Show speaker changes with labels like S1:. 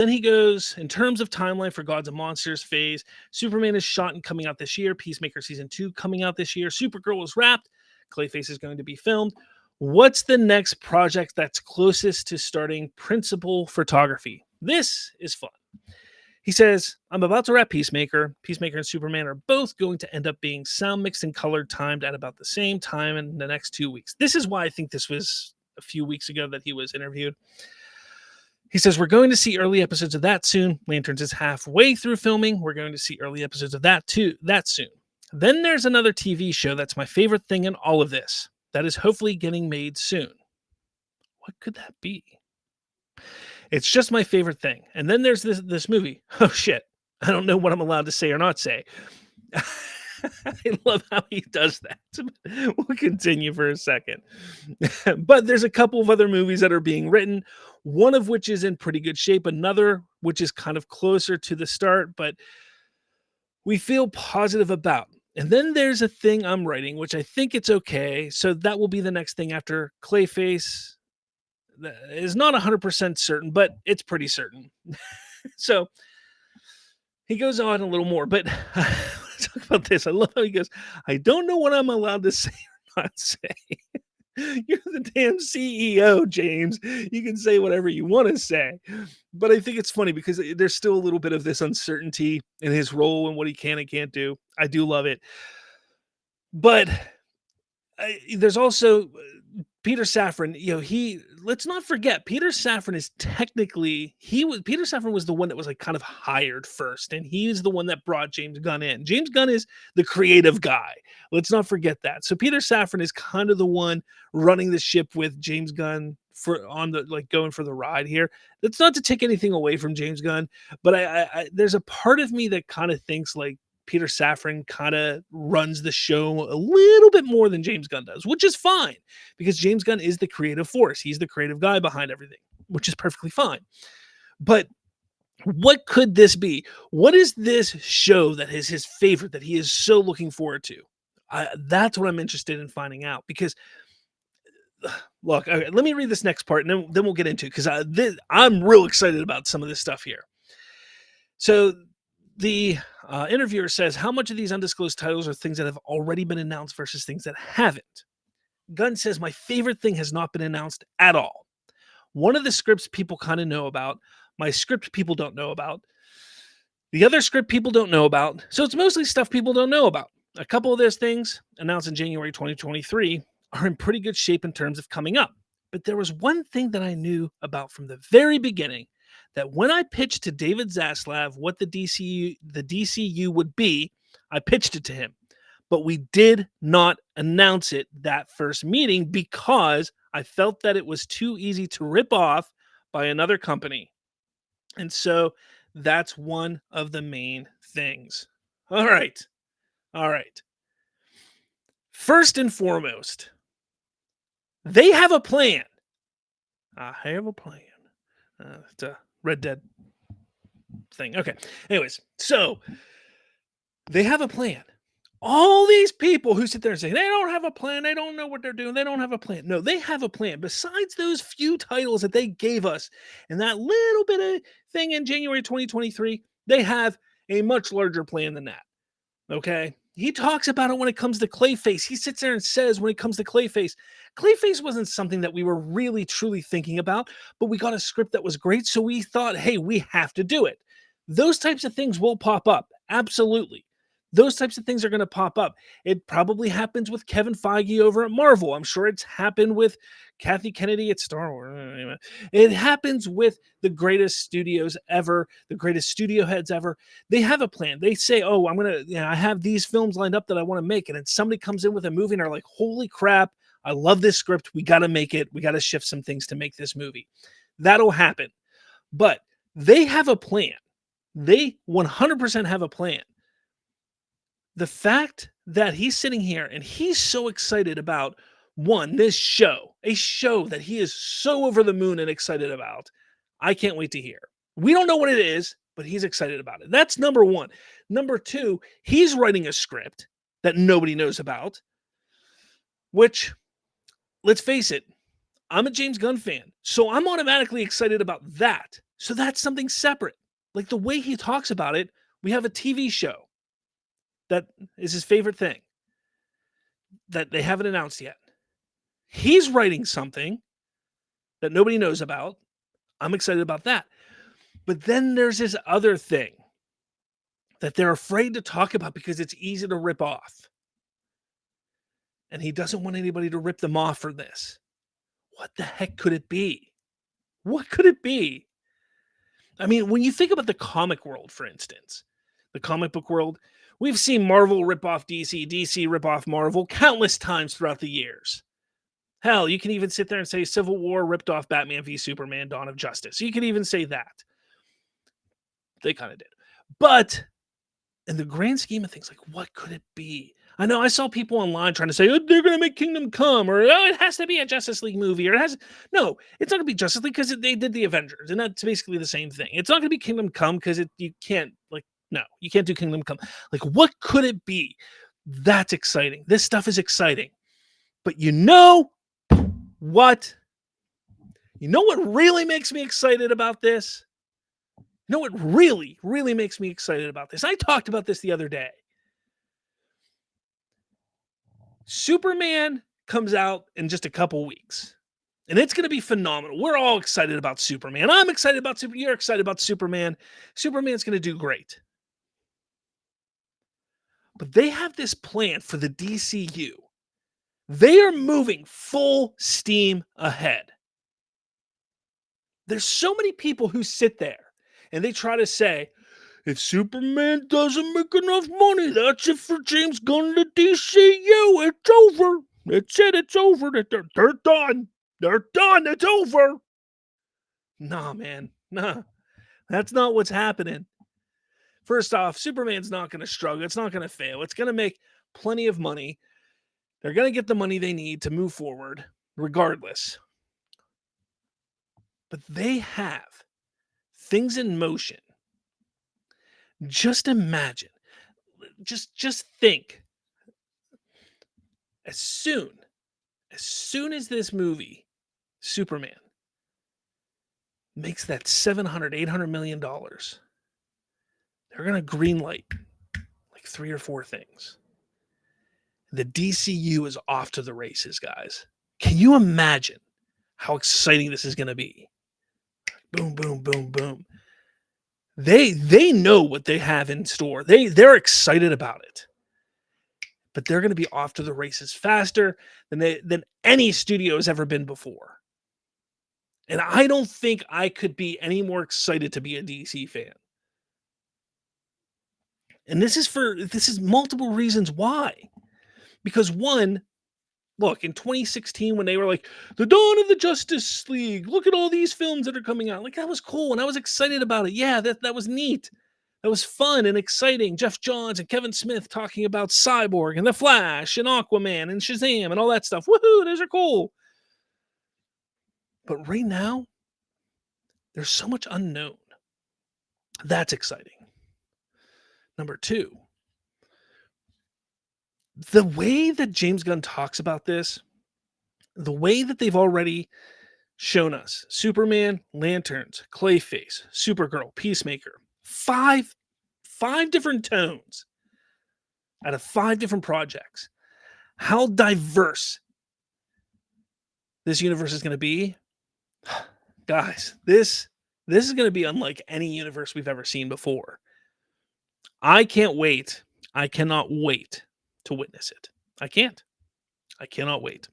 S1: Then he goes, in terms of timeline for Gods and Monsters phase, Superman is shot and coming out this year. Peacemaker season 2 coming out this year. Supergirl is wrapped. Clayface is going to be filmed. What's the next project that's closest to starting principal photography? This is fun. He says, I'm about to wrap Peacemaker. Peacemaker and Superman are both going to end up being sound mixed and colored timed at about the same time in the next 2 weeks. This is why I think this was a few weeks ago that he was interviewed. He says, we're going to see early episodes of that soon. Lanterns is halfway through filming. We're going to see early episodes of that soon. Then there's another TV show that's my favorite thing in all of this. That is hopefully getting made soon. What could that be? It's just my favorite thing. And then there's this movie. Oh, shit. I don't know what I'm allowed to say or not say. I love how he does that. We'll continue for a second. But there's a couple of other movies that are being written, one of which is in pretty good shape, another which is kind of closer to the start, but we feel positive about. And then there's a thing I'm writing, which I think it's okay. So that will be the next thing after Clayface. That is not 100% certain, but it's pretty certain. So he goes on a little more, but talk about this. I love how he goes, I don't know what I'm allowed to say or not say. You're the damn CEO, James. You can say whatever you want to say. But I think it's funny because there's still a little bit of this uncertainty in his role and what he can and can't do. I do love it. But there's also Peter Safran. Let's not forget, Peter Safran is technically, Peter Safran was the one that was like kind of hired first, and he's the one that brought James Gunn in. James Gunn is the creative guy. Let's not forget that. So Peter Safran is kind of the one running the ship with James Gunn going for the ride here. That's not to take anything away from James Gunn, but I there's a part of me that kind of thinks like Peter Safran kind of runs the show a little bit more than James Gunn does, which is fine because James Gunn is the creative force. He's the creative guy behind everything, which is perfectly fine. But what could this be? What is this show that is his favorite that he is so looking forward to? That's what I'm interested in finding out because look, okay, let me read this next part and then we'll get into it because I'm real excited about some of this stuff here. So the interviewer says, how much of these undisclosed titles are things that have already been announced versus things that haven't? Gunn says, my favorite thing has not been announced at all. One of the scripts people kind of know about. My script people don't know about. The other script people don't know about. So it's mostly stuff people don't know about. A couple of those things announced in January 2023 are in pretty good shape in terms of coming up. But there was one thing that I knew about from the very beginning, that when I pitched to David Zaslav what the DCU would be, I pitched it to him. But we did not announce it that first meeting because I felt that it was too easy to rip off by another company. And so that's one of the main things. All right. First and foremost, they have a plan. I have a plan. It's a Red Dead thing. Okay. Anyways, so they have a plan. All these people who sit there and say, they don't have a plan. They don't know what they're doing. They don't have a plan. No, they have a plan. Besides those few titles that they gave us and that little bit of thing in January 2023, they have a much larger plan than that. Okay. He talks about it when it comes to Clayface. He sits there and says, when it comes to Clayface wasn't something that we were really, truly thinking about, but we got a script that was great. So we thought, hey, we have to do it. Those types of things will pop up. Absolutely. Those types of things are going to pop up. It probably happens with Kevin Feige over at Marvel. I'm sure it's happened with Kathy Kennedy at Star Wars. It happens with the greatest studios ever, the greatest studio heads ever. They have a plan. They say, oh, I have these films lined up that I want to make. And then somebody comes in with a movie and are like, holy crap, I love this script. We got to make it. We got to shift some things to make this movie. That'll happen. But they have a plan. They 100% have a plan. The fact that he's sitting here and he's so excited about this show, a show that he is so over the moon and excited about, I can't wait to hear. We don't know what it is, but he's excited about it. That's number one. Number two, he's writing a script that nobody knows about, which, let's face it, I'm a James Gunn fan, so I'm automatically excited about that. So that's something separate. Like the way he talks about it, we have a TV show that is his favorite thing that they haven't announced yet. He's writing something that nobody knows about. I'm excited about that. But then there's this other thing that they're afraid to talk about because it's easy to rip off. And he doesn't want anybody to rip them off for this. What the heck could it be? What could it be? I mean, when you think about the comic world, for instance, the comic book world, we've seen Marvel rip off DC, DC rip off Marvel countless times throughout the years. Hell, you can even sit there and say Civil War ripped off Batman v Superman, Dawn of Justice. You can even say that. They kind of did. But in the grand scheme of things, like, what could it be? I know I saw people online trying to say, oh, they're going to make Kingdom Come, or oh, it has to be a Justice League movie, or it has. No, it's not going to be Justice League because they did the Avengers, and that's basically the same thing. It's not going to be Kingdom Come because you can't, like, no, you can't do Kingdom Come. Like, what could it be? That's exciting. This stuff is exciting. But you know what? You know what really makes me excited about this? You know what really, really makes me excited about this? I talked about this the other day. Superman comes out in just a couple weeks, and it's going to be phenomenal. We're all excited about Superman. I'm excited about Superman. You're excited about Superman. Superman's going to do great. But they have this plan for the DCU. They are moving full steam ahead. There's so many people who sit there and they try to say, if Superman doesn't make enough money, that's it for James Gunn to DCU. It's over. That's it. It's over. They're done. They're done. It's over. Nah, man. Nah. That's not what's happening. First off, Superman's not going to struggle. It's not going to fail. It's going to make plenty of money. They're going to get the money they need to move forward, regardless. But they have things in motion. Just imagine. Just think. As soon as this movie, Superman, makes that $700-800 million, they're going to greenlight like 3 or 4 things. The DCU is off to the races, guys. Can you imagine how exciting this is going to be? Boom, boom, boom, boom. They know what they have in store. They're excited about it. But they're going to be off to the races faster than any studio has ever been before. And I don't think I could be any more excited to be a DC fan. And this is multiple reasons why. Because one, look, in 2016 when they were like, the dawn of the Justice League, look at all these films that are coming out. Like, that was cool and I was excited about it. Yeah, that was neat. That was fun and exciting. Jeff Johns and Kevin Smith talking about Cyborg and The Flash and Aquaman and Shazam and all that stuff. Woohoo, those are cool. But right now, there's so much unknown. That's exciting. Number 2, the way that James Gunn talks about this, the way that they've already shown us Superman, Lanterns, Clayface, Supergirl, Peacemaker, five different tones out of 5 different projects. How diverse this universe is going to be. Guys, this is going to be unlike any universe we've ever seen before. I can't wait. I cannot wait to witness it. I cannot wait.